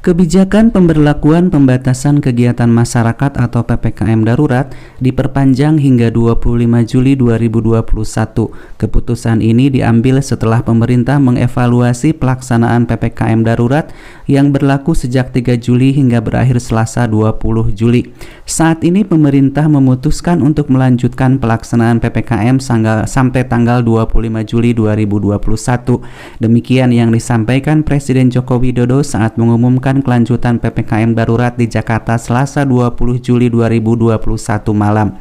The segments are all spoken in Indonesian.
Kebijakan pemberlakuan pembatasan kegiatan masyarakat atau PPKM darurat diperpanjang hingga 25 Juli 2021. Keputusan ini diambil setelah pemerintah mengevaluasi pelaksanaan PPKM darurat yang berlaku sejak 3 Juli hingga berakhir Selasa 20 Juli. Saat ini pemerintah memutuskan untuk melanjutkan pelaksanaan PPKM sampai tanggal 25 Juli 2021. Demikian yang disampaikan Presiden Joko Widodo saat mengumumkan kelanjutan PPKM darurat di Jakarta Selasa 20 Juli 2021 malam.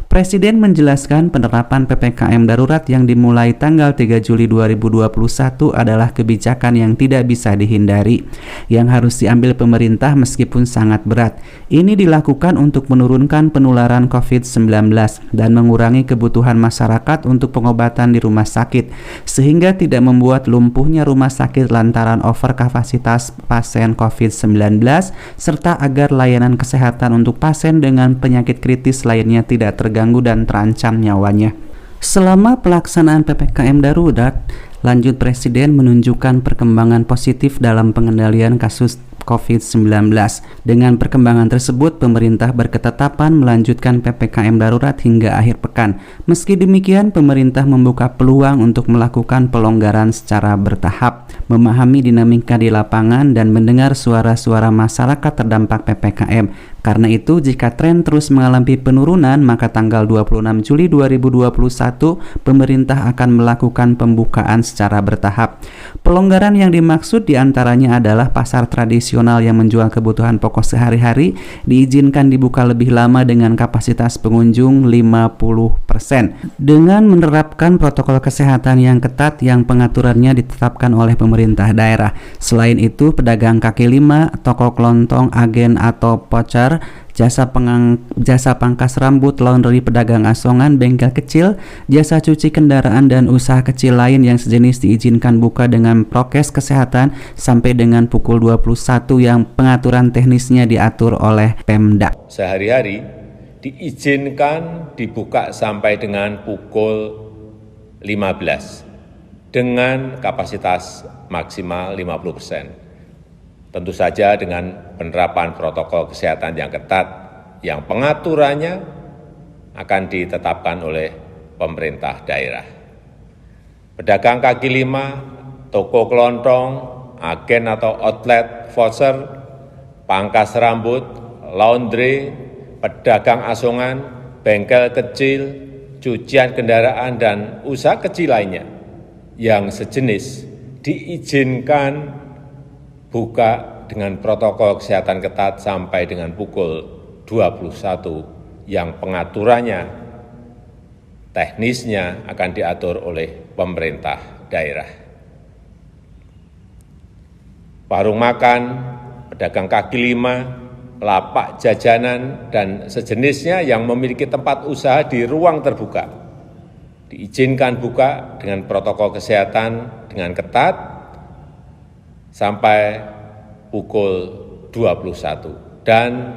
Presiden menjelaskan penerapan PPKM darurat yang dimulai tanggal 3 Juli 2021 adalah kebijakan yang tidak bisa dihindari, yang harus diambil pemerintah meskipun sangat berat. Ini dilakukan untuk menurunkan penularan COVID-19 dan mengurangi kebutuhan masyarakat untuk pengobatan di rumah sakit, sehingga tidak membuat lumpuhnya rumah sakit lantaran over kapasitas pasien COVID-19, serta agar layanan kesehatan untuk pasien dengan penyakit kritis lainnya tidak terganggu dan terancam nyawanya. Selama pelaksanaan PPKM darurat, lanjut Presiden menunjukkan perkembangan positif dalam pengendalian kasus COVID-19. Dengan perkembangan tersebut, pemerintah berketetapan melanjutkan PPKM darurat hingga akhir pekan. Meski demikian, pemerintah membuka peluang untuk melakukan pelonggaran secara bertahap, memahami dinamika di lapangan, dan mendengar suara-suara masyarakat terdampak PPKM. Karena itu, jika tren terus mengalami penurunan, maka tanggal 26 Juli 2021, pemerintah akan melakukan pembukaan secara bertahap. Pelonggaran yang dimaksud diantaranya adalah pasar tradisional yang menjual kebutuhan pokok sehari-hari diizinkan dibuka lebih lama dengan kapasitas pengunjung 50%. Dengan menerapkan protokol kesehatan yang ketat yang pengaturannya ditetapkan oleh pemerintah daerah. Selain itu, pedagang kaki lima, toko kelontong, agen atau voucher, jasa pangkas rambut, laundry, pedagang asongan, bengkel kecil, jasa cuci kendaraan, dan usaha kecil lain yang sejenis diizinkan buka dengan prokes kesehatan sampai dengan pukul 21 yang pengaturan teknisnya diatur oleh Pemda. Sehari-hari diizinkan dibuka sampai dengan pukul 15 dengan kapasitas maksimal 50%. Tentu saja dengan penerapan protokol kesehatan yang ketat, yang pengaturannya akan ditetapkan oleh pemerintah daerah. Pedagang kaki lima, toko kelontong, agen atau outlet, voucher, pangkas rambut, laundry, pedagang asongan, bengkel kecil, cucian kendaraan, dan usaha kecil lainnya yang sejenis diizinkan buka dengan protokol kesehatan ketat sampai dengan pukul 21 yang pengaturannya teknisnya akan diatur oleh pemerintah daerah. Warung makan, pedagang kaki lima, lapak jajanan, dan sejenisnya yang memiliki tempat usaha di ruang terbuka diizinkan buka dengan protokol kesehatan dengan ketat sampai pukul 21 dan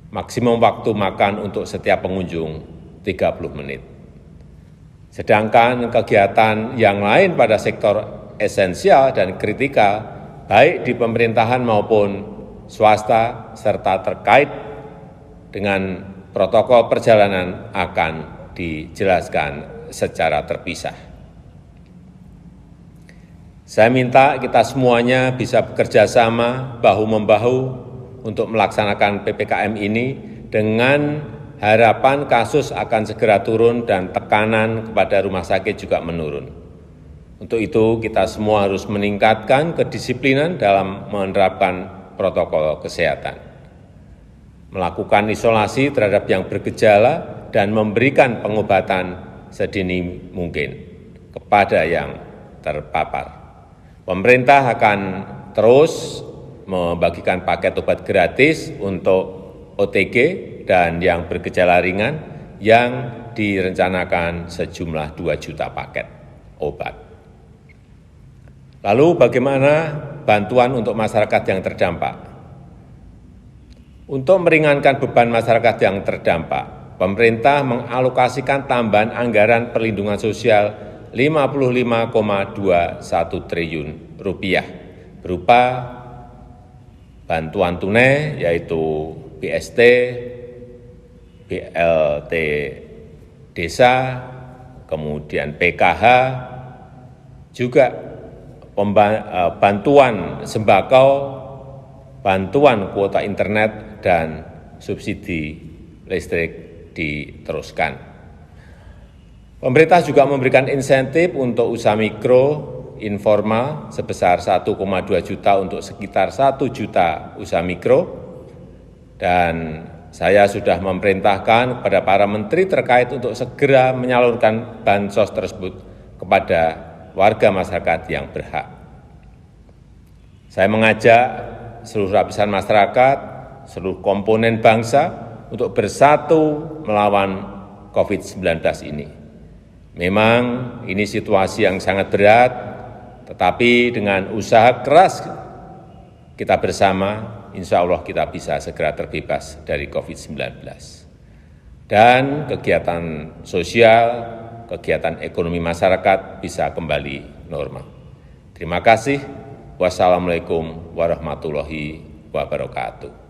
maksimum waktu makan untuk setiap pengunjung 30 menit. Sedangkan kegiatan yang lain pada sektor esensial dan kritikal, baik di pemerintahan maupun swasta, serta terkait dengan protokol perjalanan akan dijelaskan secara terpisah. Saya minta kita semuanya bisa bekerja sama bahu-membahu untuk melaksanakan PPKM ini dengan harapan kasus akan segera turun dan tekanan kepada rumah sakit juga menurun. Untuk itu kita semua harus meningkatkan kedisiplinan dalam menerapkan protokol kesehatan, melakukan isolasi terhadap yang bergejala dan memberikan pengobatan sedini mungkin kepada yang terpapar. Pemerintah akan terus membagikan paket obat gratis untuk OTG dan yang bergejala ringan yang direncanakan sejumlah 2 juta paket obat. Lalu bagaimana bantuan untuk masyarakat yang terdampak? Untuk meringankan beban masyarakat yang terdampak, pemerintah mengalokasikan tambahan anggaran perlindungan sosial Rp55,21 triliun berupa bantuan tunai yaitu BST, BLT Desa, kemudian PKH, juga bantuan sembako, bantuan kuota internet, dan subsidi listrik diteruskan. Pemerintah juga memberikan insentif untuk usaha mikro, informal sebesar 1,2 juta untuk sekitar 1 juta usaha mikro, dan saya sudah memerintahkan kepada para menteri terkait untuk segera menyalurkan bansos tersebut kepada warga masyarakat yang berhak. Saya mengajak seluruh lapisan masyarakat, seluruh komponen bangsa untuk bersatu melawan COVID-19 ini. Memang ini situasi yang sangat berat, tetapi dengan usaha keras kita bersama, insya Allah kita bisa segera terbebas dari COVID-19. Dan kegiatan sosial, kegiatan ekonomi masyarakat bisa kembali normal. Terima kasih. Wassalamualaikum warahmatullahi wabarakatuh.